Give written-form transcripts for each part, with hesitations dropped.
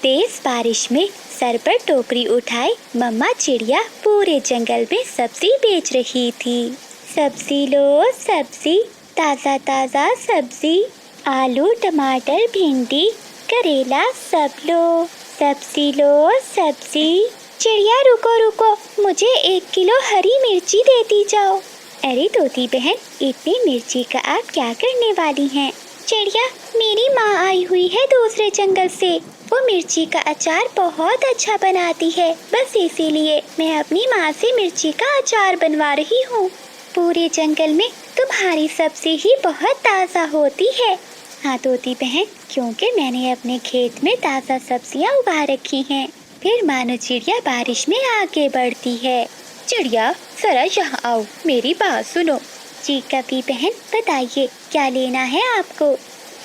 तेज बारिश में सर पर टोकरी उठाए मम्मा चिड़िया पूरे जंगल में सब्जी बेच रही थी। सब्जी लो सब्जी, ताजा ताजा सब्जी, आलू टमाटर भिंडी करेला सब लो। सब्जी लो सब्जी। चिड़िया रुको रुको, मुझे 1 किलो हरी मिर्ची देती जाओ। अरे तोती बहन, इतनी मिर्ची का आप क्या करने वाली हैं? चिड़िया, मेरी माँ आई हुई है दूसरे जंगल से। वो मिर्ची का अचार बहुत अच्छा बनाती है, बस इसीलिए मैं अपनी माँ से मिर्ची का अचार बनवा रही हूँ। पूरे जंगल में तुम्हारी सब्जी ही बहुत ताज़ा होती है। हाँ तोती बहन, क्योंकि मैंने अपने खेत में ताज़ा सब्जियाँ उगा रखी हैं। फिर मानो चिड़िया बारिश में आगे बढ़ती है। चिड़िया जरा यहाँ आओ, मेरी बात सुनो। जी कपी बहन, बताइए क्या लेना है आपको?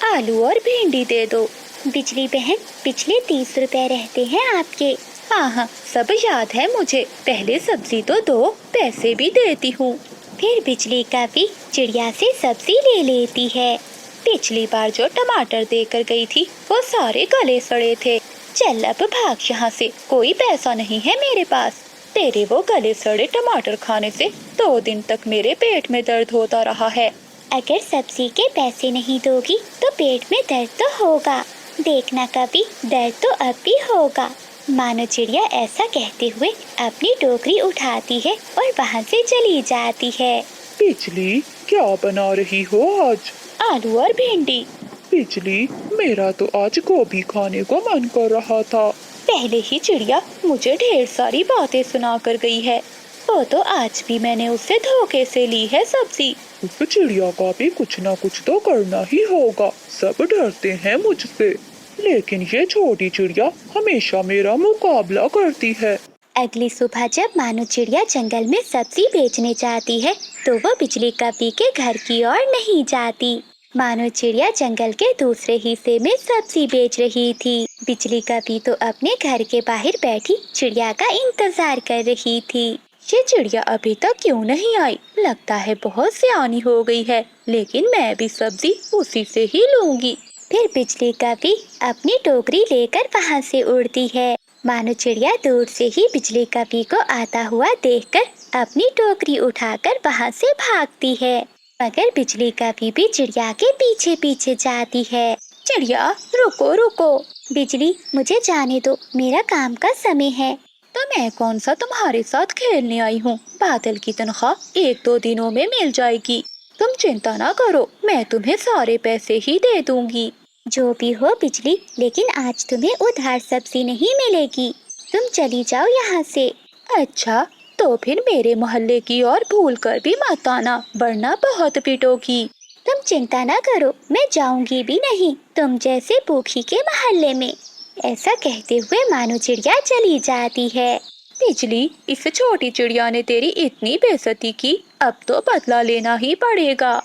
आलू और भिंडी दे दो। बिजली बहन, पिछले 30 रुपए रहते हैं आपके। हाँ हाँ, सब याद है मुझे। पहले सब्जी तो दो, पैसे भी देती हूँ। फिर बिजली कपी चिड़िया से सब्जी ले लेती है। पिछली बार जो टमाटर देकर गई थी वो सारे गले सड़े थे। चल अब भाग यहाँ से, कोई पैसा नहीं है मेरे पास। तेरे वो गले सड़े टमाटर खाने से 2 दिन तक मेरे पेट में दर्द होता रहा है। अगर सब्जी के पैसे नहीं दोगी तो पेट में दर्द तो होगा। देखना कभी, दर्द तो अब भी होगा। मानो चिड़िया ऐसा कहते हुए अपनी टोकरी उठाती है और वहाँ से चली जाती है। बिजली, क्या बना रही हो आज? आलू और भिंडी। बिजली, मेरा तो आज गोभी खाने को मन कर रहा था। पहले ही चिड़िया मुझे ढेर सारी बातें सुना कर गई है। वो तो आज भी मैंने उससे धोखे से ली है सब्जी। उस चिड़िया का भी कुछ ना कुछ तो करना ही होगा। सब डरते हैं मुझसे, लेकिन ये छोटी चिड़िया हमेशा मेरा मुकाबला करती है। अगली सुबह जब मानो चिड़िया जंगल में सब्जी बेचने जाती है तो वो बिजली कपी के घर की ओर नहीं जाती। मानो चिड़िया जंगल के दूसरे हिस्से में सब्जी बेच रही थी। बिजली कपी तो अपने घर के बाहर बैठी चिड़िया का इंतजार कर रही थी। ये चिड़िया अभी तक क्यों नहीं आई? लगता है बहुत सियानी हो गई है, लेकिन मैं भी सब्जी उसी से ही लूंगी। फिर बिजली कपी अपनी टोकरी लेकर वहाँ से उड़ती है। मानो चिड़िया दूर से ही बिजली कपी को आता हुआ देखकर अपनी टोकरी उठाकर वहाँ से भागती है, मगर बिजली कपी भी चिड़िया के पीछे पीछे जाती है। चिड़िया रुको रुको। बिजली, मुझे जाने दो, मेरा काम का समय है। तो मैं कौन सा तुम्हारे साथ खेलने आई हूँ? बादल की तनख्वाह 1-2 दिनों में मिल जाएगी। तुम चिंता ना करो, मैं तुम्हें सारे पैसे ही दे दूंगी। जो भी हो बिजली, लेकिन आज तुम्हें उधार सब्जी नहीं मिलेगी। तुम चली जाओ यहाँ से। अच्छा, तो फिर मेरे मोहल्ले की ओर भूल कर भी मत आना, वरना बहुत पिटोगी। तुम चिंता ना करो, मैं जाऊंगी भी नहीं तुम जैसे भूखी के मोहल्ले में। ऐसा कहते हुए मानो चिड़िया चली जाती है। बिजली, इस छोटी चिड़िया ने तेरी इतनी बेइज्जती की, अब तो बदला लेना ही पड़ेगा।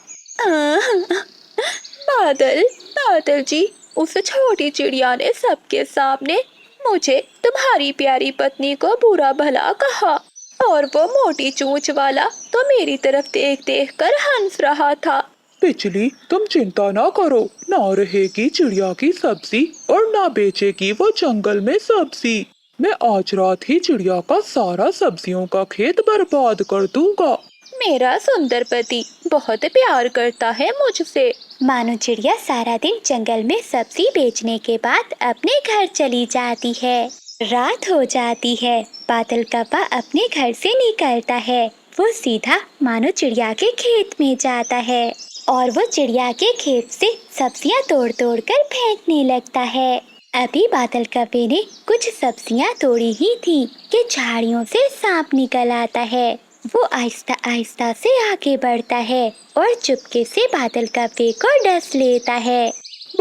बादल, बादल जी, उस छोटी चिड़िया ने सबके सामने मुझे तुम्हारी प्यारी पत्नी को बुरा भला कहा, और वो मोटी चोंच वाला तो मेरी तरफ देख देख कर हंस रहा था। बिजली, तुम चिंता ना करो, ना रहेगी चिड़िया की सब्जी और ना बेचेगी वो जंगल में सब्जी। मैं आज रात ही चिड़िया का सारा सब्जियों का खेत बर्बाद कर दूंगा। मेरा सुंदर पति बहुत प्यार करता है मुझसे। मानो चिड़िया सारा दिन जंगल में सब्जी बेचने के बाद अपने घर चली जाती है। रात हो जाती है। बादल कप्पा अपने घर से निकलता है। वो सीधा मानो चिड़िया के खेत में जाता है और वो चिड़िया के खेत से सब्जियां तोड़ तोड़ कर फेंकने लगता है। अभी बादल कप्पे ने कुछ सब्जियां तोड़ी ही थी कि झाड़ियों से सांप निकल आता है। वो आहिस्ता आहिस्ता से आगे बढ़ता है और चुपके से बादल कप्पे को डस लेता है।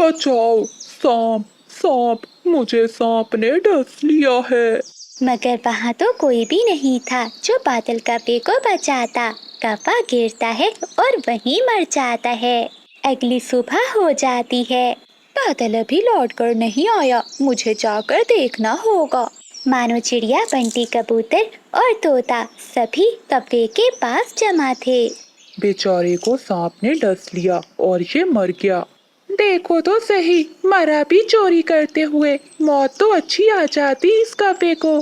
बचाओ, सांप, सांप, मुझे सांप ने डस लिया है। मगर वहाँ तो कोई भी नहीं था जो बादल कप्पे को बचाता। कप्पा गिरता है और वहीं मर जाता है। अगली सुबह हो जाती है। बादल अभी लौट कर नहीं आया, मुझे जाकर देखना होगा। मानो चिड़िया, बंटी कबूतर और तोता सभी कप्पे के पास जमा थे। बेचारे को सांप ने डस लिया और ये मर गया। देखो तो सही, मरा भी चोरी करते हुए। मौत तो अच्छी आ जाती इस कौवे को।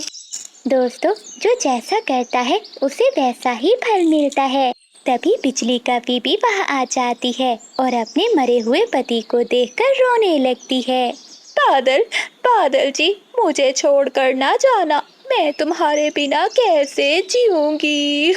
दोस्तों, जो जैसा करता है उसे वैसा ही फल मिलता है। तभी बिजली कौवी भी वहाँ आ जाती है और अपने मरे हुए पति को देखकर रोने लगती है। बादल, बादल जी, मुझे छोड़कर ना जाना। मैं तुम्हारे बिना कैसे जीऊंगी।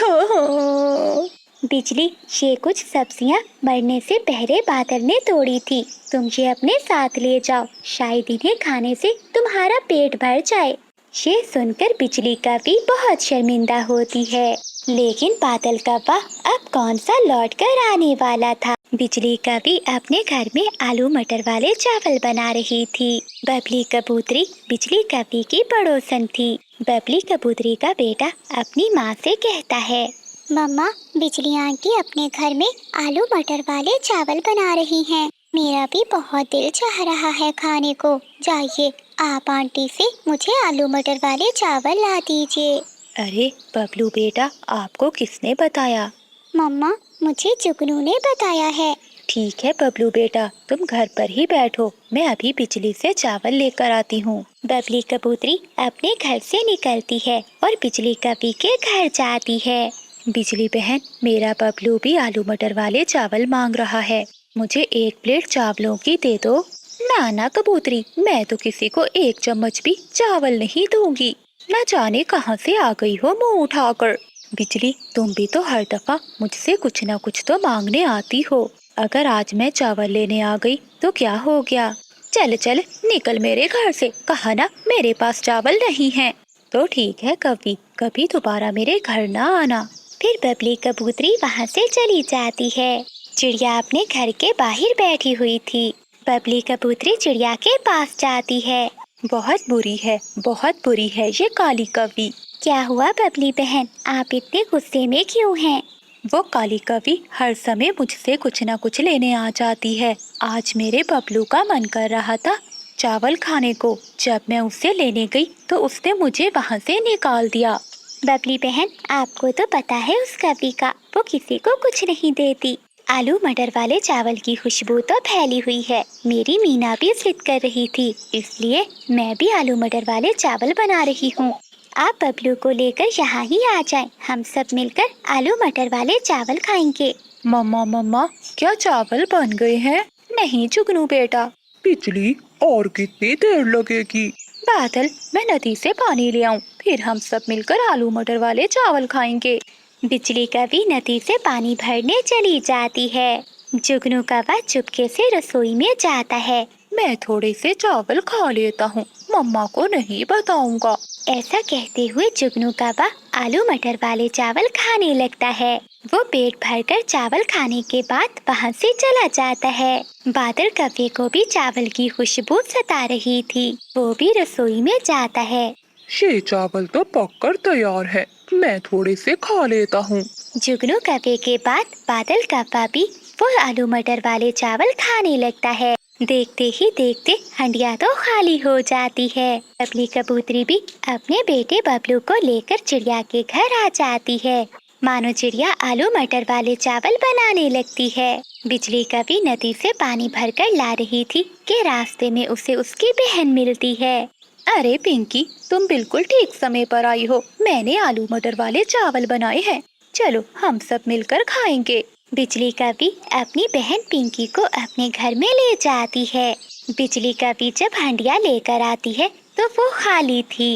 बिजली, ये कुछ सब्जियाँ मरने से पहले बादल ने तोड़ी थी। तुम ये अपने साथ ले जाओ, शायद इन्हें खाने से तुम्हारा पेट भर जाए। ये सुनकर बिजली कौवी बहुत शर्मिंदा होती है, लेकिन बादल कौवा अब कौन सा लौट कर आने वाला था। बिजली कौवी अपने घर में आलू मटर वाले चावल बना रही थी। बबली कबूतरी बिजली कौवी की पड़ोसन थी। बबली कबूतरी का बेटा अपनी माँ से कहता है, मम्मा, बिजली आंटी अपने घर में आलू मटर वाले चावल बना रही हैं। मेरा भी बहुत दिल चाह रहा है खाने को। जाइए, आप आंटी से मुझे आलू मटर वाले चावल ला दीजिए। अरे बबलू बेटा, आपको किसने बताया? मम्मा, मुझे जुगनू ने बताया है। ठीक है बबलू बेटा, तुम घर पर ही बैठो, मैं अभी बिजली से चावल लेकर आती हूँ। बबली कबूतरी अपने घर से निकलती है और बिजली कौवी के घर जाती है। बिजली बहन, मेरा बबलू भी आलू मटर वाले चावल मांग रहा है, मुझे 1 प्लेट चावलों की दे दो। ना ना कबूतरी, मैं तो किसी को 1 चम्मच भी चावल नहीं दूंगी। न जाने कहाँ से आ गई हो मुंह उठाकर। बिजली, तुम भी तो हर दफा मुझसे कुछ न कुछ तो मांगने आती हो। अगर आज मैं चावल लेने आ गई तो क्या हो गया? चल चल निकल मेरे घर से, कहा ना मेरे पास चावल नहीं है। तो ठीक है कभी, कभी दोबारा मेरे घर ना आना। फिर बबली कबूतरी वहाँ से चली जाती है। चिड़िया अपने घर के बाहर बैठी हुई थी। बबली कबूतरी चिड़िया के पास जाती है। बहुत बुरी है ये काली कौवी। क्या हुआ बबली बहन, आप इतने गुस्से में क्यों हैं? वो काली कौवी हर समय मुझसे कुछ न कुछ लेने आ जाती है। आज मेरे बबलू का मन कर रहा था चावल खाने को। जब मैं उससे लेने गई तो उसने मुझे वहाँ से निकाल दिया। बबली बहन, आपको तो पता है उस कौवी का, वो किसी को कुछ नहीं देती। आलू मटर वाले चावल की खुशबू तो फैली हुई है। मेरी मीना भी जिद कर रही थी, इसलिए मैं भी आलू मटर वाले चावल बना रही हूँ। आप बबलू को लेकर यहाँ ही आ जाएं, हम सब मिलकर आलू मटर वाले चावल खाएंगे। मम्मा, क्या चावल बन गए हैं? नहीं जुगनू बेटा। बिजली, और कितनी देर लगेगी? बादल, मैं नदी से पानी ले आऊं, फिर हम सब मिलकर आलू मटर वाले चावल खाएंगे। बिजली कौवी नदी से पानी भरने चली जाती है। जुगनू कौवा चुपके से रसोई में जाता है। मैं थोड़े से चावल खा लेता हूँ, मम्मा को नहीं बताऊंगा। ऐसा कहते हुए जुगनू कौवा आलू मटर वाले चावल खाने लगता है। वो पेट भरकर चावल खाने के बाद वहाँ से चला जाता है। बादल कौवे को भी चावल की खुशबू सता रही थी। वो भी रसोई में जाता है। ये चावल तो पककर तैयार है, मैं थोड़े से खा लेता हूँ। जुगनू कौवे के बाद बादल कौवा भी वो आलू मटर वाले चावल खाने लगता है। देखते ही देखते हंडिया तो खाली हो जाती है। बबली कबूतरी भी अपने बेटे बबलू को लेकर चिड़िया के घर आ जाती है। मानो चिड़िया आलू मटर वाले चावल बनाने लगती है। बिजली कौवी नदी से पानी भरकर ला रही थी कि रास्ते में उसे उसकी बहन मिलती है। अरे पिंकी, तुम बिल्कुल ठीक समय पर आई हो। मैंने आलू मटर वाले चावल बनाए हैं, चलो हम सब मिलकर खाएंगे। बिजली कौवी अपनी बहन पिंकी को अपने घर में ले जाती है। बिजली कौवी जब हंडिया लेकर आती है तो वो खाली थी।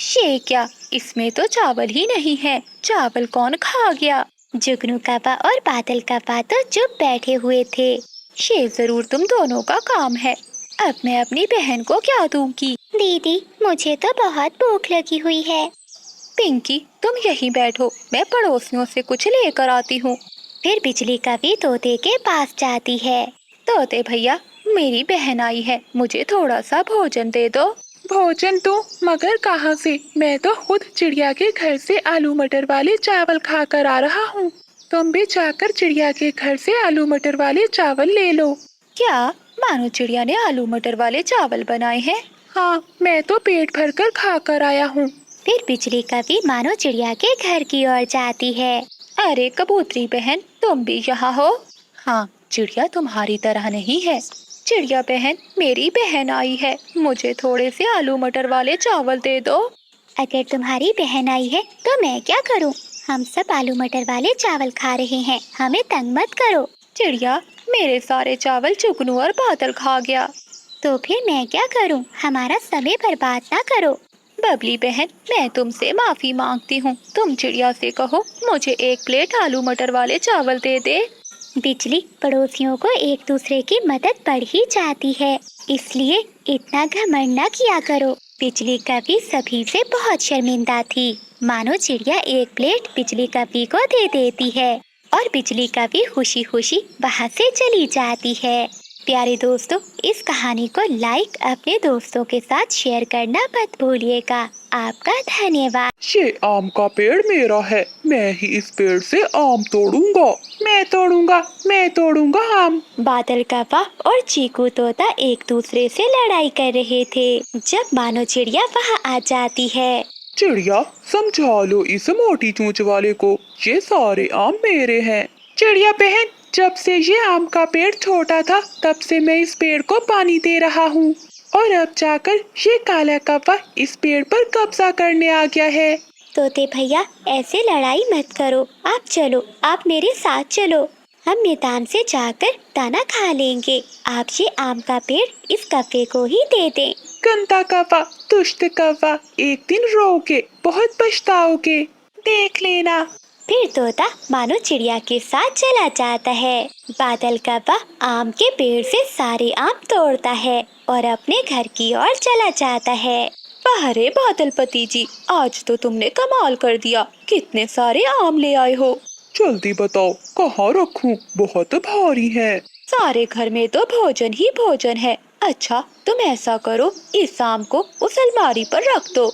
ये क्या, इसमें तो चावल ही नहीं है, चावल कौन खा गया? जुगनू कौवा और बादल कौवा तो चुप बैठे हुए थे। ये जरूर तुम दोनों का काम है। अब मैं अपनी बहन को क्या दूंगी? दीदी, मुझे तो बहुत भूख लगी हुई है। पिंकी, तुम यहीं बैठो, मैं पड़ोसियों से कुछ लेकर आती हूँ। फिर बिजली कौवी तोते के पास जाती है। तोते भैया, मेरी बहन आई है, मुझे थोड़ा सा भोजन दे दो। भोजन तो मगर कहाँ से? मैं तो खुद चिड़िया के घर से आलू मटर वाले चावल खा कर आ रहा हूँ। तुम भी जाकर चिड़िया के घर से आलू मटर वाले चावल ले लो। क्या, मानो चिड़िया ने आलू मटर वाले चावल बनाए हैं? हाँ, मैं तो पेट भर कर खा कर आया हूँ। फिर बिजली कौवी मानो चिड़िया के घर की ओर जाती है। अरे कबूतरी बहन, तुम भी यहाँ हो? हाँ, चिड़िया तुम्हारी तरह नहीं है। चिड़िया बहन, मेरी बहन आई है, मुझे थोड़े से आलू मटर वाले चावल दे दो। अगर तुम्हारी बहन आई है तो मैं क्या करूं? हम सब आलू मटर वाले चावल खा रहे हैं, हमें तंग मत करो। चिड़िया, मेरे सारे चावल चुगनू और बादल खा गया। तो फिर मैं क्या करूं? हमारा समय बर्बाद ना करो। बबली बहन, मैं तुमसे माफी मांगती हूँ, तुम चिड़िया से कहो मुझे 1 प्लेट आलू मटर वाले चावल दे दे। बिजली, पड़ोसियों को एक दूसरे की मदद पड़ ही जाती है, इसलिए इतना घमंड न किया करो। बिजली कभी सभी से बहुत शर्मिंदा थी, मानो चिड़िया 1 प्लेट बिजली कभी को दे देती है और बिजली कभी खुशी खुशी वहाँ से चली जाती है। प्यारे दोस्तों, इस कहानी को लाइक अपने दोस्तों के साथ शेयर करना मत भूलिएगा। आपका धन्यवाद। ये आम का पेड़ मेरा है, मैं ही इस पेड़ से आम तोड़ूंगा। मैं तोड़ूंगा आम। बादल कौवा और चीकू तोता एक दूसरे से लड़ाई कर रहे थे, जब मानो चिड़िया वहाँ आ जाती है। चिड़िया, समझा लो इस मोटी चोंच वाले को, ये सारे आम मेरे हैं। चिड़िया बहन, जब से ये आम का पेड़ छोटा था तब से मैं इस पेड़ को पानी दे रहा हूँ, और अब जाकर ये काला कौवा इस पेड़ पर कब्जा करने आ गया है। तोते भैया, ऐसे लड़ाई मत करो, आप चलो, आप मेरे साथ चलो, हम मैदान से जाकर दाना खा लेंगे। आप ये आम का पेड़ इस कौवे को ही दे दें। गंदा कौवा, दुष्ट कौवा, एक दिन रोगे, बहुत पछताओगे, देख लेना। फिर तोता मानो चिड़िया के साथ चला जाता है। बादल कौवा आम के पेड़ से सारे आम तोड़ता है और अपने घर की ओर चला जाता है। वाह रे बादलपति जी, आज तो तुमने कमाल कर दिया, कितने सारे आम ले आए हो। जल्दी बताओ कहाँ रखूं, बहुत भारी है। सारे घर में तो भोजन ही भोजन है। अच्छा, तुम ऐसा करो, इस आम को उस अलमारी पर रख दो।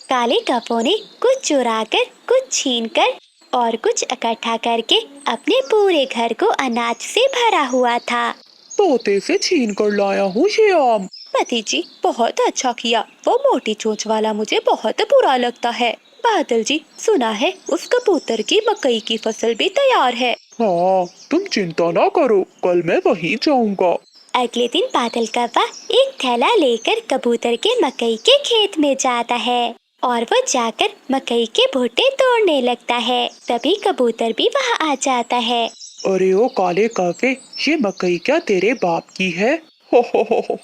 काले कौवे ने कुछ चुराकर, कुछ छीनकर और कुछ इकट्ठा करके अपने पूरे घर को अनाज से भरा हुआ था। तोते से छीन कर लाया हूँ ये आम। पति जी, बहुत अच्छा किया, वो मोटी चोंच वाला मुझे बहुत बुरा लगता है। बादल जी, सुना है उस कबूतर की मकई की फसल भी तैयार है। हाँ, तुम चिंता ना करो, कल मैं वहीं जाऊंगा। अगले दिन बादल कौवा एक थैला लेकर कबूतर के मकई के खेत में जाता है और वो जाकर मकई के भुट्टे तोड़ने लगता है। तभी कबूतर भी वहाँ आ जाता है। अरे ओ काले कौवे, ये मकई क्या तेरे बाप की है? हो,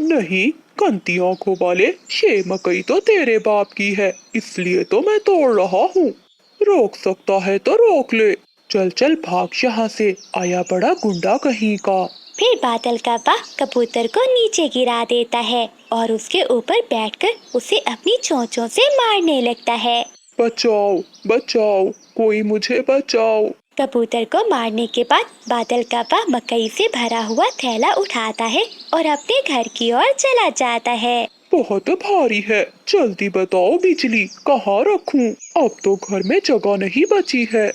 नहीं, गंदी आंखों वाले, ये मकई तो तेरे बाप की है, इसलिए तो मैं तोड़ रहा हूँ। रोक सकता है तो रोक ले। चल चल भाग यहाँ से, आया बड़ा गुंडा कहीं का। फिर बादल कौवा कबूतर को नीचे गिरा देता है और उसके ऊपर बैठकर उसे अपनी चोंचों से मारने लगता है। बचाओ बचाओ, कोई मुझे बचाओ। कबूतर को मारने के बाद बादल कौवा मकई से भरा हुआ थैला उठाता है और अपने घर की ओर चला जाता है। बहुत भारी है, जल्दी बताओ बिजली, कहाँ रखूं? अब तो घर में जगह नहीं बची है।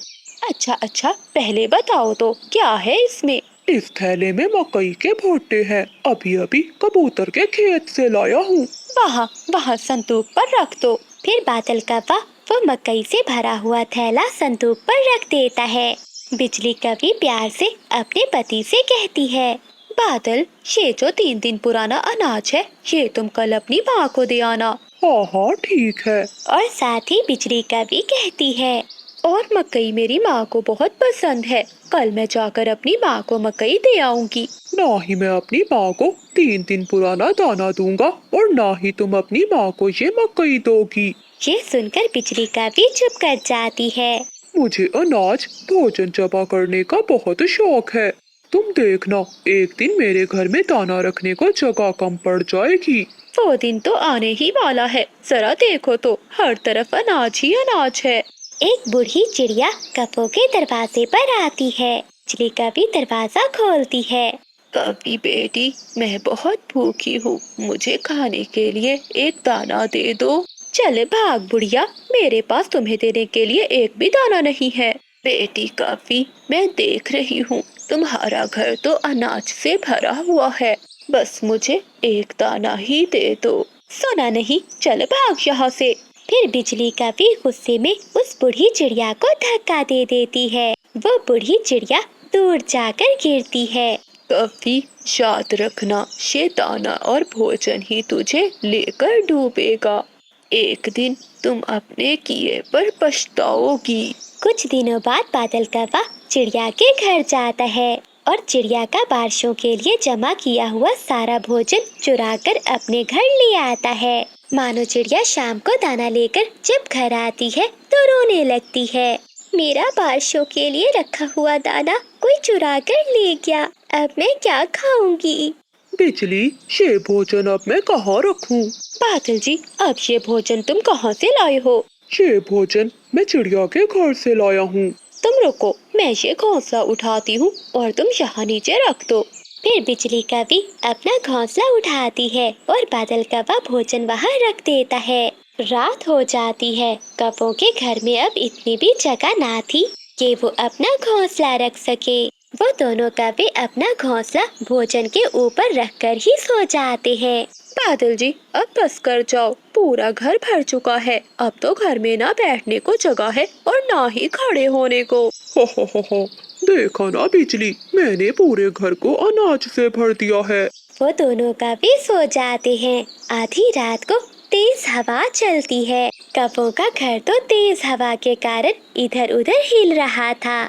अच्छा, पहले बताओ तो क्या है इसमें? इस थैले में मकई के भुट्टे हैं, अभी अभी कबूतर के खेत से लाया हूँ। वहाँ संदूक पर रख दो। फिर बादल कौवा वो मकई से भरा हुआ थैला संदूक पर रख देता है। बिजली कभी प्यार से अपने पति से कहती है, बादल, ये जो 3 दिन पुराना अनाज है, ये तुम कल अपनी माँ को दे आना। हाँ ठीक है। और साथ ही बिजली कभी कहती है, और मकई मेरी माँ को बहुत पसंद है, कल मैं जाकर अपनी माँ को मकई दे आऊंगी। ना ही मैं अपनी माँ को 3 दिन पुराना दाना दूंगा और ना ही तुम अपनी माँ को ये मकई दोगी। ये सुनकर बिजली कभी चुप कर जाती है। मुझे अनाज भोजन जमा करने का बहुत शौक है, तुम देखना एक दिन मेरे घर में दाना रखने को जगह कम पड़ जाएगी। वो दिन तो आने ही वाला है, जरा देखो तो हर तरफ अनाज ही अनाज है। एक बूढ़ी चिड़िया कौवे के दरवाजे पर आती है। बिजली कभी दरवाजा खोलती है। कभी बेटी, मैं बहुत भूखी हूँ, मुझे खाने के लिए एक दाना दे दो। चले भाग बुढ़िया, मेरे पास तुम्हें देने के लिए एक भी दाना नहीं है। बेटी कभी, मैं देख रही हूँ तुम्हारा घर तो अनाज से भरा हुआ है, बस मुझे एक दाना ही दे दो। सुना नहीं, चल भाग यहाँ से। फिर बिजली कभी गुस्से में उस बूढ़ी चिड़िया को धक्का दे देती है। वो बूढ़ी चिड़िया दूर जाकर गिरती है कभी याद रखना, ये दाना और भोजन ही तुझे लेकर डूबेगा। एक दिन तुम अपने किए पर पछताओगी। कुछ दिनों बाद बादल कौवा चिड़िया के घर जाता है और चिड़िया का बारिशों के लिए जमा किया हुआ सारा भोजन चुराकर अपने घर ले आता है। मानो चिड़िया शाम को दाना लेकर जब घर आती है तो रोने लगती है। मेरा बारिशों के लिए रखा हुआ दाना कोई चुरा कर ले गया, अब मैं क्या खाऊंगी? बिजली, ये भोजन अब मैं कहाँ रखूं? बादल जी, अब ये भोजन तुम कहाँ से लाए हो? ये भोजन मैं चिड़िया के घर से लाया हूँ। तुम रुको, मैं ये घोंसला उठाती हूँ और तुम यहाँ नीचे रख दो। फिर बिजली कौवी अपना घोंसला उठाती है और बादल कौवा भोजन वहाँ रख देता है। रात हो जाती है। कौवों के घर में अब इतनी भी जगह ना थी कि वो अपना घोंसला रख सके। वो दोनों कौवे अपना घोंसला भोजन के ऊपर रखकर ही सो जाते हैं। बादल जी, अब बस कर जाओ, पूरा घर भर चुका है। अब तो घर में ना बैठने को जगह है और ना ही खड़े होने को। हो, देखा ना बिजली, मैंने पूरे घर को अनाज से भर दिया है। वो दोनों कौवे सो जाते हैं। आधी रात को तेज हवा चलती है। कौवों का घर तो तेज हवा के कारण इधर उधर हिल रहा था।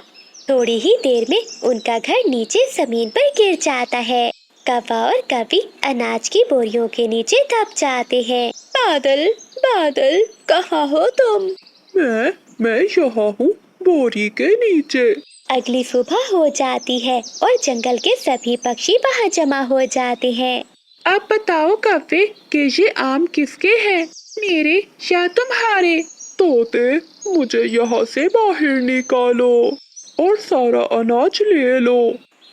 थोड़ी ही देर में उनका घर नीचे जमीन पर गिर जाता है। कौवा और कौवी अनाज की बोरियों के नीचे दब जाते हैं। बादल, बादल, कहाँ हो तुम? मैं यहाँ हूँ, बोरी के नीचे। अगली सुबह हो जाती है और जंगल के सभी पक्षी वहाँ जमा हो जाते हैं। अब बताओ कौवे कि ये आम किसके हैं, मेरे या तुम्हारे? तोते, मुझे यहाँ से बाहर निकालो और सारा अनाज ले लो।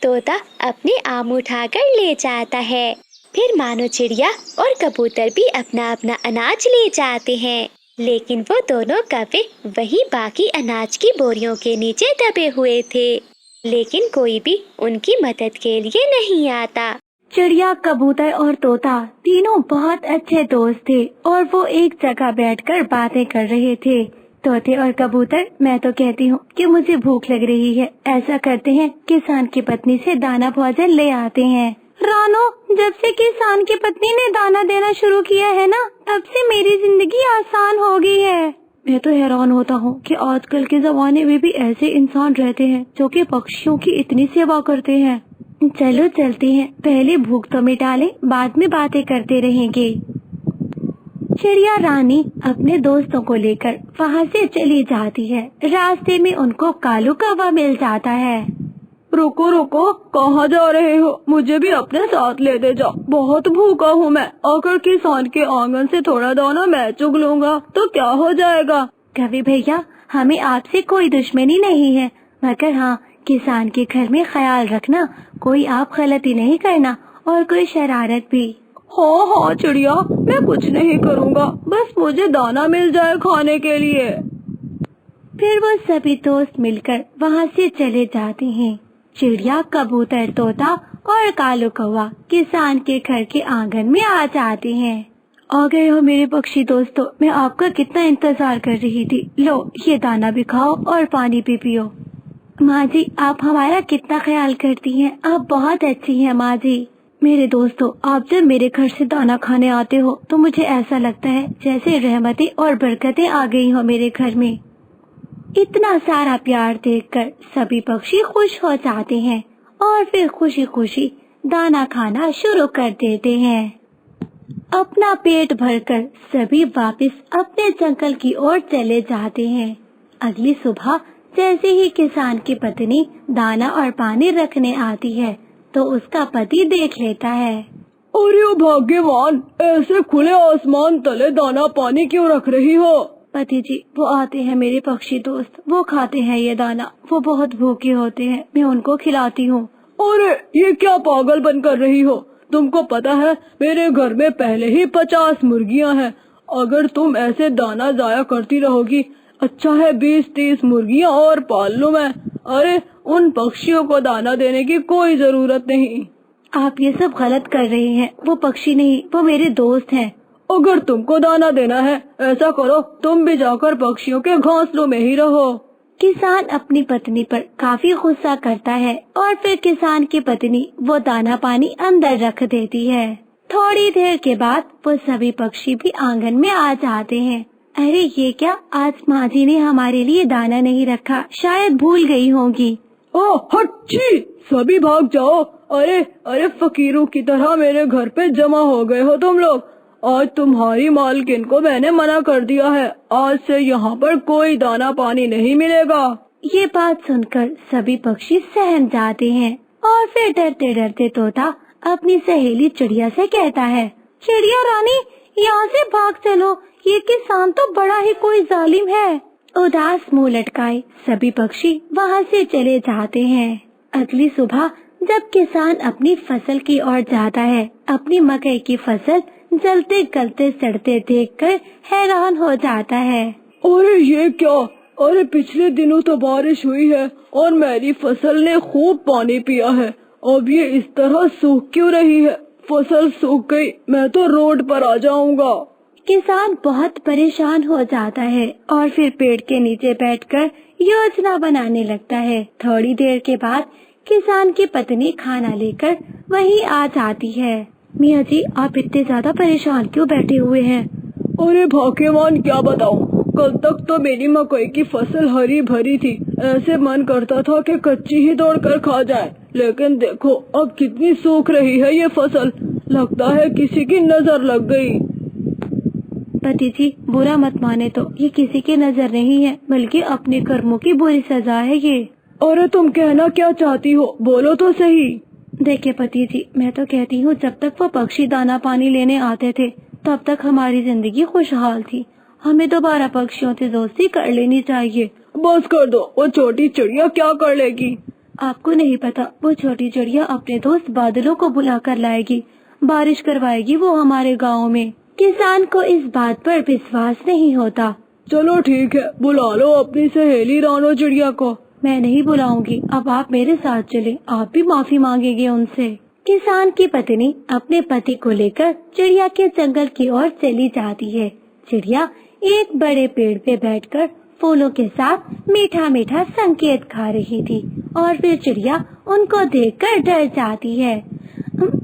तोता अपने आम उठाकर ले जाता है। फिर मानो चिड़िया और कबूतर भी अपना अपना अनाज ले जाते हैं, लेकिन वो दोनों कौवे वही बाकी अनाज की बोरियों के नीचे दबे हुए थे। लेकिन कोई भी उनकी मदद के लिए नहीं आता। चिड़िया, कबूतर और तोता तीनों बहुत अच्छे दोस्त थे और वो एक जगह बैठकर बातें कर रहे थे। तोते और कबूतर, मैं तो कहती हूँ कि मुझे भूख लग रही है। ऐसा करते हैं, किसान की पत्नी से दाना भोजन ले आते हैं। रानो, जब से किसान की पत्नी ने दाना देना शुरू किया है ना, तब से मेरी जिंदगी आसान हो गई है। मैं तो हैरान होता हूँ कि आजकल के जमाने में भी ऐसे इंसान रहते हैं जो कि पक्षियों की इतनी सेवा करते हैं। चलो चलते हैं, पहले भूख तो मिटा लें, बाद में बातें करते रहेंगे। चिड़िया रानी अपने दोस्तों को लेकर वहाँ से चली जाती है। रास्ते में उनको कालू कौवा मिल जाता है। रुको रुको, कहाँ जा रहे हो? मुझे भी अपने साथ ले दे जाओ, बहुत भूखा हूँ मैं। अगर किसान के आंगन से थोड़ा दाना मैं चुग लूँगा तो क्या हो जाएगा? कवि भैया, हमें आपसे कोई दुश्मनी नहीं है, मगर हाँ, किसान के घर में ख्याल रखना, कोई आप गलती नहीं करना और कोई शरारत भी। हाँ चिड़िया, मैं कुछ नहीं करूँगा, बस मुझे दाना मिल जाए खाने के लिए। फिर वो सभी दोस्त मिलकर वहाँ से चले जाते हैं। चिड़िया, कबूतर, तोता और कालू कौवा किसान के घर के आंगन में आ जाते हैं। आ गए हो मेरे पक्षी दोस्तों, मैं आपका कितना इंतजार कर रही थी। लो, ये दाना भी खाओ और पानी भी पियो। माँ जी, आप हमारा कितना ख्याल करती हैं, आप बहुत अच्छी हैं माँ जी। मेरे दोस्तों, आप जब मेरे घर से दाना खाने आते हो तो मुझे ऐसा लगता है जैसे रहमतें और बरकतें आ गई हो मेरे घर में। इतना सारा प्यार देखकर सभी पक्षी खुश हो जाते हैं और फिर खुशी खुशी दाना खाना शुरू कर देते हैं। अपना पेट भरकर सभी वापस अपने जंगल की ओर चले जाते हैं। अगली सुबह जैसे ही किसान की पत्नी दाना और पानी रखने आती है तो उसका पति देख लेता है। अरे भाग्यवान, ऐसे खुले आसमान तले दाना पानी क्यों रख रही हो? पति जी, वो आते हैं मेरे पक्षी दोस्त, वो खाते हैं ये दाना, वो बहुत भूखे होते हैं, मैं उनको खिलाती हूँ। अरे ये क्या पागल बन कर रही हो? तुमको पता है मेरे घर में पहले ही 50 मुर्गियाँ हैं। अगर तुम ऐसे दाना जाया करती रहोगी, अच्छा है 20-30 मुर्गियाँ और पाल लूं मैं। अरे उन पक्षियों को दाना देने की कोई जरूरत नहीं। आप ये सब गलत कर रही हैं, वो पक्षी नहीं, वो मेरे दोस्त हैं। अगर तुमको दाना देना है, ऐसा करो, तुम भी जाकर पक्षियों के घोंसलों में ही रहो। किसान अपनी पत्नी पर काफी गुस्सा करता है और फिर किसान की पत्नी वो दाना पानी अंदर रख देती है। थोड़ी देर के बाद वो सभी पक्षी भी आंगन में आ जाते हैं। अरे ये क्या, आज माँ जी ने हमारे लिए दाना नहीं रखा, शायद भूल गई होंगी। ओ हट्टी, सभी भाग जाओ। अरे अरे फकीरों की तरह मेरे घर पे जमा हो गए हो तुम लोग। आज तुम्हारी मालकिन को मैंने मना कर दिया है, आज से यहाँ पर कोई दाना पानी नहीं मिलेगा। ये बात सुनकर सभी पक्षी सहम जाते हैं और फिर डरते डरते तोता अपनी सहेली चिड़िया से कहता है, चिड़िया रानी यहाँ से भाग चलो, ये किसान तो बड़ा ही कोई जालिम है। उदास मुंह लटकाए सभी पक्षी वहाँ से चले जाते हैं। अगली सुबह जब किसान अपनी फसल की ओर जाता है, अपनी मकई की फसल जलते गलते सड़ते देखकर हैरान हो जाता है। अरे ये क्या, अरे पिछले दिनों तो बारिश हुई है और मेरी फसल ने खूब पानी पिया है, अब ये इस तरह सूख क्यों रही है? फसल सूख गई, मैं तो रोड पर आ जाऊंगा। किसान बहुत परेशान हो जाता है और फिर पेड़ के नीचे बैठकर योजना बनाने लगता है। थोड़ी देर के बाद किसान की पत्नी खाना लेकर वहीं आ जाती है। मियाँ जी, आप इतने ज्यादा परेशान क्यों बैठे हुए हैं? अरे भाग्यवान, क्या बताऊं, कल तक तो मेरी मकई की फसल हरी भरी थी, ऐसे मन करता था कि कच्ची ही तोड़कर खा जाए, लेकिन देखो अब कितनी सूख रही है ये फसल, लगता है किसी की नजर लग गई। पति जी, बुरा मत माने तो ये किसी की नजर नहीं है, बल्कि अपने कर्मों की बुरी सजा है ये। अरे तुम कहना क्या चाहती हो, बोलो तो सही। देखिए पति जी, मैं तो कहती हूँ जब तक वो पक्षी दाना पानी लेने आते थे तब तक हमारी जिंदगी खुशहाल थी। हमें दोबारा पक्षियों से दोस्ती कर लेनी चाहिए। बस कर दो, वो छोटी चिड़िया क्या कर लेगी? आपको नहीं पता, वो छोटी चिड़िया अपने दोस्त बादलों को बुला कर लाएगी, बारिश करवाएगी वो हमारे गाँव में। किसान को इस बात पर विश्वास नहीं होता। चलो ठीक है, बुला लो अपनी सहेली रानो चिड़िया को। मैं नहीं बुलाऊंगी, अब आप मेरे साथ चले, आप भी माफी मांगेंगे उनसे। किसान की पत्नी अपने पति को लेकर चिड़िया के जंगल की ओर चली जाती है। चिड़िया एक बड़े पेड़ पे बैठकर फूलों के साथ मीठा मीठा संकेत खा रही थी और फिर चिड़िया उनको देखकर डर जाती है।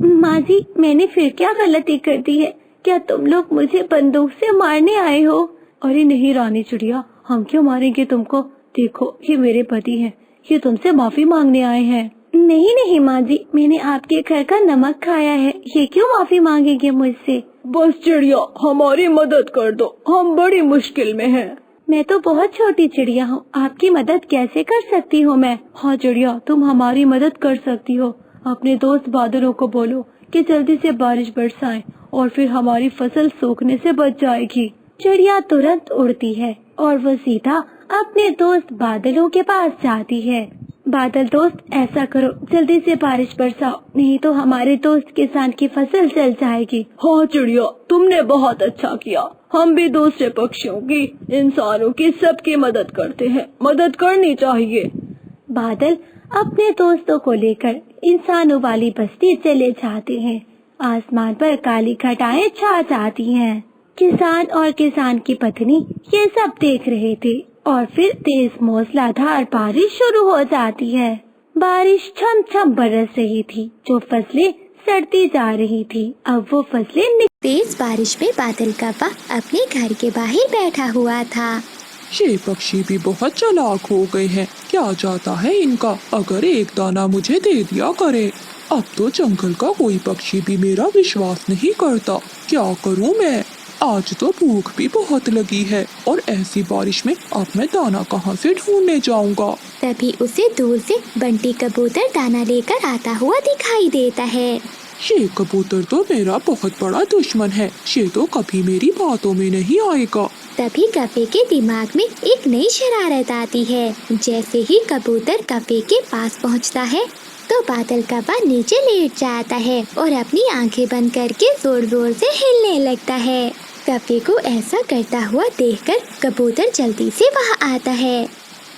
माँ जी, मैंने फिर क्या गलती कर दी है? क्या तुम लोग मुझे बंदूक से मारने आए हो? अरे नहीं रानी चिड़िया, हम क्यों मारेंगे तुमको? देखो ये मेरे पति हैं, ये तुमसे माफी मांगने आए हैं। नहीं नहीं माँ जी, मैंने आपके घर का नमक खाया है, ये क्यों माफी मांगेंगे मुझसे? बस चिड़िया, हमारी मदद कर दो, हम बड़ी मुश्किल में हैं। मैं तो बहुत छोटी चिड़िया हूँ, आपकी मदद कैसे कर सकती हूँ मैं? हाँ चिड़िया, तुम हमारी मदद कर सकती हो। अपने दोस्त बादलों को बोलो कि जल्दी से बारिश बरसाएं और फिर हमारी फसल सूखने से बच जाएगी। चिड़िया तुरंत उड़ती है और वो सीधा अपने दोस्त बादलों के पास जाती है। बादल दोस्त, ऐसा करो, जल्दी से बारिश बरसाओ, नहीं तो हमारे दोस्त किसान की फसल जल जाएगी। हाँ चिड़िया, तुमने बहुत अच्छा किया। हम भी दूसरे पक्षियों की, इंसानों की, सबकी मदद करते हैं, मदद करनी चाहिए। बादल अपने दोस्तों को लेकर इंसानों वाली बस्ती चले जाते हैं। आसमान पर काली घटाएं छा जाती हैं। किसान और किसान की पत्नी ये सब देख रहे थे और फिर तेज मूसलाधार बारिश शुरू हो जाती है। बारिश छम छम बरस रही थी, जो फसलें सड़ती जा रही थी। अब वो फसलें तेज बारिश में बादल कौवा अपने घर के बाहर बैठा हुआ था। ये पक्षी भी बहुत चालाक हो गए हैं, क्या जाता है इनका, अगर एक दाना मुझे दे दिया करे। अब तो जंगल का कोई पक्षी भी मेरा विश्वास नहीं करता, क्या करूं मैं? आज तो भूख भी बहुत लगी है और ऐसी बारिश में अब मैं दाना कहाँ से ढूंढने जाऊंगा? तभी उसे दूर से बंटी कबूतर दाना लेकर आता हुआ दिखाई देता है। ये कबूतर तो मेरा बहुत बड़ा दुश्मन है, ये तो कभी मेरी बातों में नहीं आएगा। तभी कौवे के दिमाग में एक नई शरारत आती है। जैसे ही कबूतर कौवे के पास पहुंचता है तो बादल कौवा नीचे लेट जाता है और अपनी आंखें बंद करके जोर जोर से हिलने लगता है। कौवे को ऐसा करता हुआ देखकर कबूतर जल्दी से वहाँ आता है।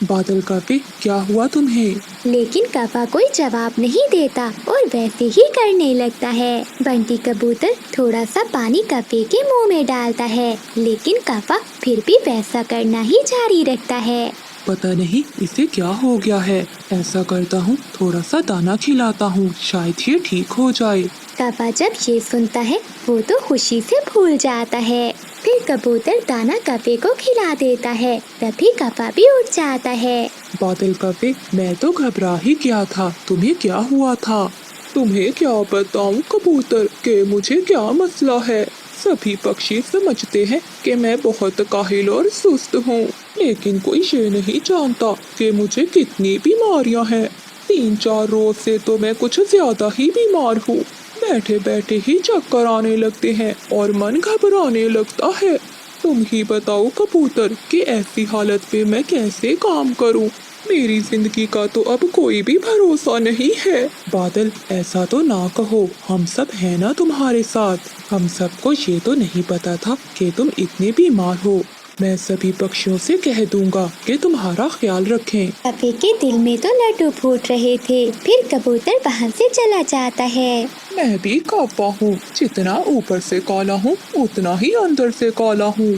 बादल कौवे, क्या हुआ तुम्हें? लेकिन कौवा कोई जवाब नहीं देता और वैसे ही करने लगता है। बंटी कबूतर थोड़ा सा पानी कौवे के मुंह में डालता है, लेकिन कौवा फिर भी वैसा करना ही जारी रखता है। पता नहीं इसे क्या हो गया है। ऐसा करता हूँ, थोड़ा सा दाना खिलाता हूँ, शायद ये ठीक हो जाए। कौवा जब ये सुनता है वो तो खुशी से फूल जाता है। फिर कबूतर दाना कौवे को खिला देता है। तभी कौवा भी उठ जाता है। बादल कौवे, मैं तो घबरा ही गया था, तुम्हें क्या हुआ था? तुम्हें क्या बताऊं कबूतर कि मुझे क्या मसला है। सभी पक्षी समझते हैं कि मैं बहुत काहिल और सुस्त हूँ, लेकिन कोई ये नहीं जानता कि मुझे कितनी बीमारियाँ हैं। 3-4 रोज से तो मैं कुछ ज्यादा ही बीमार हूँ। बैठे बैठे ही चक्कर आने लगते हैं और मन घबराने लगता है। तुम ही बताओ कबूतर कि ऐसी हालत पे मैं कैसे काम करूं। मेरी जिंदगी का तो अब कोई भी भरोसा नहीं है। बादल, ऐसा तो ना कहो, हम सब हैं ना तुम्हारे साथ। हम सबको ये तो नहीं पता था कि तुम इतने बीमार हो। मैं सभी पक्षियों से कह दूंगा कि तुम्हारा ख्याल रखें। कौवे के दिल में तो लड्डू फूट रहे थे। फिर कबूतर वहाँ से चला जाता है। मैं भी कौवा हूँ, जितना ऊपर से काला हूँ उतना ही अंदर से काला हूँ।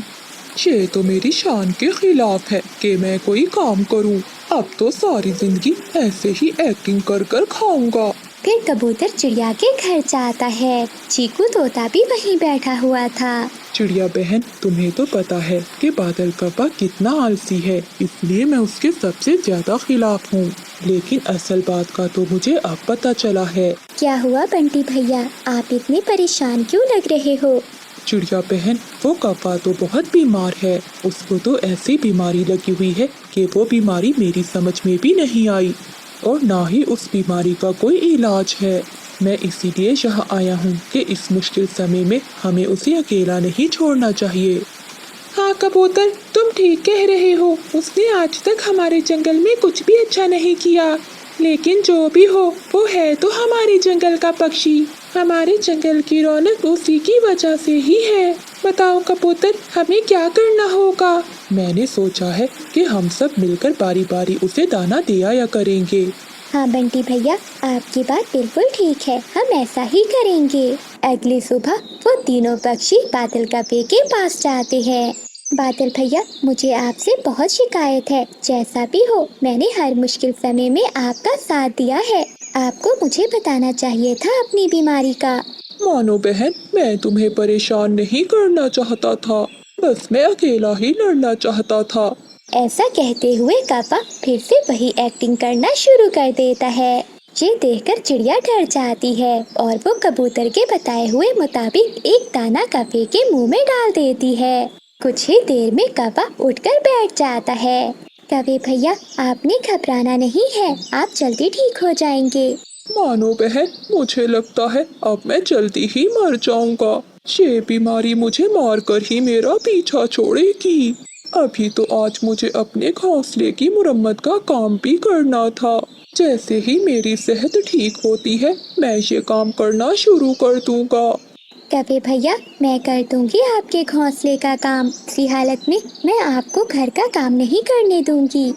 ये तो मेरी शान के खिलाफ है कि मैं कोई काम करूँ। अब तो सारी जिंदगी ऐसे ही एक्टिंग कर कर खाऊंगा। फिर कबूतर चिड़िया के घर जाता है। चीकू तोता भी वहीं बैठा हुआ था। चिड़िया बहन, तुम्हें तो पता है कि बादल कौवा कितना आलसी है, इसलिए मैं उसके सबसे ज्यादा खिलाफ हूँ। लेकिन असल बात का तो मुझे अब पता चला है। क्या हुआ बंटी भैया, आप इतने परेशान क्यों लग रहे हो? चिड़िया बहन, वो कौवा तो बहुत बीमार है। उसको तो ऐसी बीमारी लगी हुई है कि वो बीमारी मेरी समझ में भी नहीं आई और ना ही उस बीमारी का कोई इलाज है। मैं इसीलिए यहाँ आया हूँ कि इस मुश्किल समय में हमें उसे अकेला नहीं छोड़ना चाहिए। हाँ कबूतर, तुम ठीक कह रहे हो। उसने आज तक हमारे जंगल में कुछ भी अच्छा नहीं किया, लेकिन जो भी हो वो है तो हमारे जंगल का पक्षी। हमारे जंगल की रौनक उसी की वजह से ही है। बताओ कबूतर, हमें क्या करना होगा? मैंने सोचा है कि हम सब मिलकर बारी बारी उसे दाना दिया करेंगे। हाँ बंटी भैया, आपकी बात बिल्कुल ठीक है, हम ऐसा ही करेंगे। अगली सुबह वो तीनों पक्षी बादल कौवे के पास जाते हैं। बादल भैया, मुझे आपसे बहुत शिकायत है। जैसा भी हो, मैंने हर मुश्किल समय में आपका साथ दिया है। आपको मुझे बताना चाहिए था अपनी बीमारी का। मानो बहन, मैं तुम्हें परेशान नहीं करना चाहता था, बस मैं अकेला ही लड़ना चाहता था। ऐसा कहते हुए कौवा फिर से वही एक्टिंग करना शुरू कर देता है। ये देखकर चिड़िया डर जाती है और वो कबूतर के बताए हुए मुताबिक एक दाना कौवे के मुंह में डाल देती है। कुछ ही देर में कौवा उठकर बैठ जाता है। कौवे भैया, आपने घबराना नहीं है, आप जल्दी ठीक हो जाएंगे। मानो बहन, मुझे लगता है अब मैं जल्दी ही मर जाऊंगा। ये बीमारी मुझे मारकर ही मेरा पीछा छोड़ेगी। अभी तो आज मुझे अपने घोंसले की मुरम्मत का काम भी करना था। जैसे ही मेरी सेहत ठीक होती है, मैं ये काम करना शुरू कर दूंगा। कौवे भैया, मैं कर दूंगी आपके घोंसले का काम। इसी हालत में मैं आपको घर का काम नहीं करने दूंगी।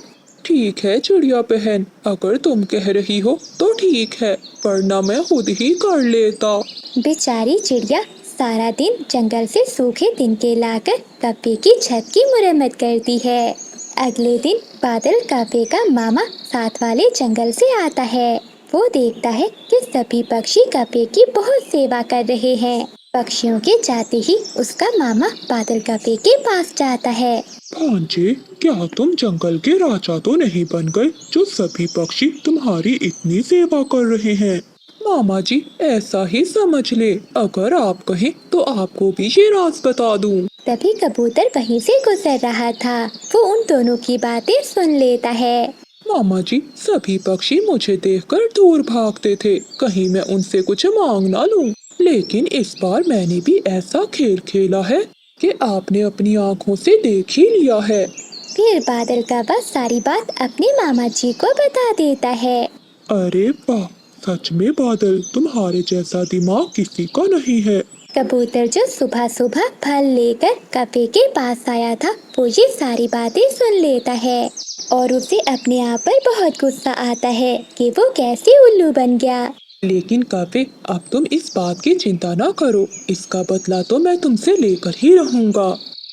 ठीक है चिड़िया बहन, अगर तुम कह रही हो तो ठीक है, वरना मैं खुद ही कर लेता। बेचारी चिड़िया सारा दिन जंगल से सूखे तिनके लाकर कौवे की छत की मुरम्मत करती है। अगले दिन बादल कौवे का मामा साथ वाले जंगल से आता है। वो देखता है कि सभी पक्षी कौवे की बहुत सेवा कर रहे हैं। पक्षियों के जाते ही उसका मामा बादल कौवे के पास जाता है। भांजे, क्या तुम जंगल के राजा तो नहीं बन गए जो सभी पक्षी तुम्हारी इतनी सेवा कर रहे हैं? मामा जी, ऐसा ही समझ ले। अगर आप कहें तो आपको भी ये राज बता दूं। तभी कबूतर वहीं से गुजर रहा था। वो उन दोनों की बातें सुन लेता है। मामा जी, सभी पक्षी मुझे देखकर दूर भागते थे, कहीं मैं उनसे कुछ मांग ना लूं। लेकिन इस बार मैंने भी ऐसा खेल खेला है कि आपने अपनी आँखों से देख ही लिया है। फिर बादल कौवा सारी बात अपने मामा जी को बता देता है। अरे वाह, सच में बादल, तुम्हारे जैसा दिमाग किसी का नहीं है। कबूतर जो सुबह सुबह फल लेकर कौवे के पास आया था, वो ये सारी बातें सुन लेता है और उसे अपने आप पर बहुत गुस्सा आता है कि वो कैसे उल्लू बन गया। लेकिन कौवे, अब तुम इस बात की चिंता ना करो, इसका बदला तो मैं तुमसे लेकर ही रहूंगा।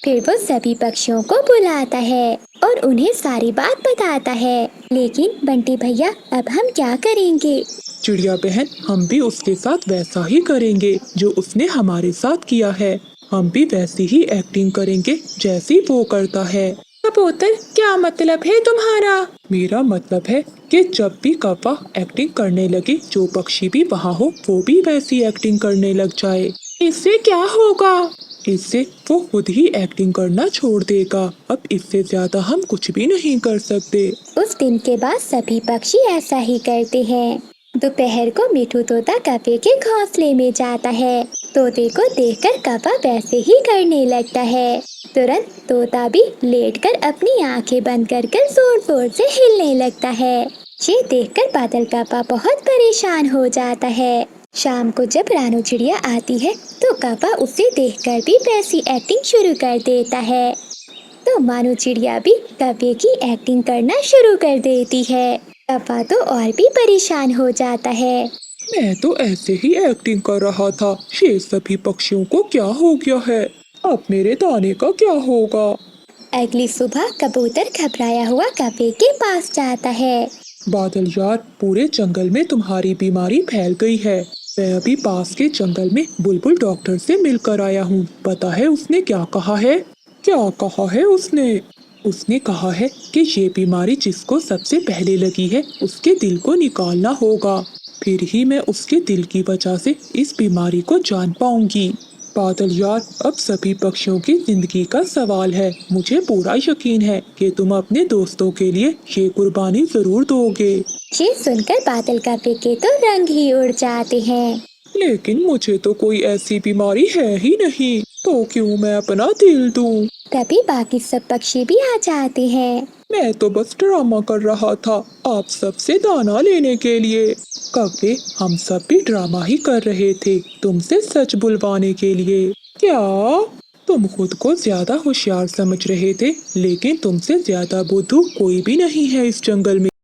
फिर वो सभी पक्षियों को बुलाता है और उन्हें सारी बात बताता है। लेकिन बंटी भैया, अब हम क्या करेंगे? चिड़िया बहन, हम भी उसके साथ वैसा ही करेंगे जो उसने हमारे साथ किया है। हम भी वैसी ही एक्टिंग करेंगे जैसी वो करता है। कबूतर, क्या मतलब है तुम्हारा? मेरा मतलब है कि जब भी कौवा एक्टिंग करने लगे, जो पक्षी भी वहाँ हो वो भी वैसी एक्टिंग करने लग जाए। इससे क्या होगा? इससे वो खुद ही एक्टिंग करना छोड़ देगा। अब इससे ज्यादा हम कुछ भी नहीं कर सकते। उस दिन के बाद सभी पक्षी ऐसा ही करते हैं। दोपहर को मिठू तोता कौवे के घोंसले में जाता है। तोते को देखकर कौवा वैसे ही करने लगता है। तुरंत तोता भी लेटकर अपनी आंखें बंद कर जोर जोर से हिलने लगता है। ये देखकर बादल कौवा बहुत परेशान हो जाता है। शाम को जब रानू चिड़िया आती है तो कौवा उसे देखकर भी वैसी एक्टिंग शुरू कर देता है। तो मानो चिड़िया भी कौवे की एक्टिंग करना शुरू कर देती है। कौवा तो और भी परेशान हो जाता है। मैं तो ऐसे ही एक्टिंग कर रहा था। ये सभी पक्षियों को क्या हो गया है? अब मेरे दाने का क्या होगा? अगली सुबह कबूतर घबराया हुआ कौवे के पास जाता है। बादल यार, पूरे जंगल में तुम्हारी बीमारी फैल गई है। मैं अभी पास के जंगल में बुलबुल डॉक्टर से मिलकर आया हूँ। पता है उसने क्या कहा है? क्या कहा है उसने? उसने कहा है कि ये बीमारी जिसको सबसे पहले लगी है उसके दिल को निकालना होगा। फिर ही मैं उसके दिल की वजह से इस बीमारी को जान पाऊंगी। बादल यार, अब सभी पक्षियों की जिंदगी का सवाल है। मुझे पूरा यकीन है कि तुम अपने दोस्तों के लिए ये कुर्बानी जरूर दोगे। ये सुनकर बादल कौवे के तो रंग ही उड़ जाते हैं। लेकिन मुझे तो कोई ऐसी बीमारी है ही नहीं, तो क्यों मैं अपना दिल दूं? तभी बाकी सब पक्षी भी आ जाते हैं। मैं तो बस ड्रामा कर रहा था आप सबसे दाना लेने के लिए। कौवे, हम सब भी ड्रामा ही कर रहे थे तुमसे सच बुलवाने के लिए। क्या तुम खुद को ज्यादा होशियार समझ रहे थे? लेकिन तुमसे ज्यादा बुद्धू कोई भी नहीं है इस जंगल में।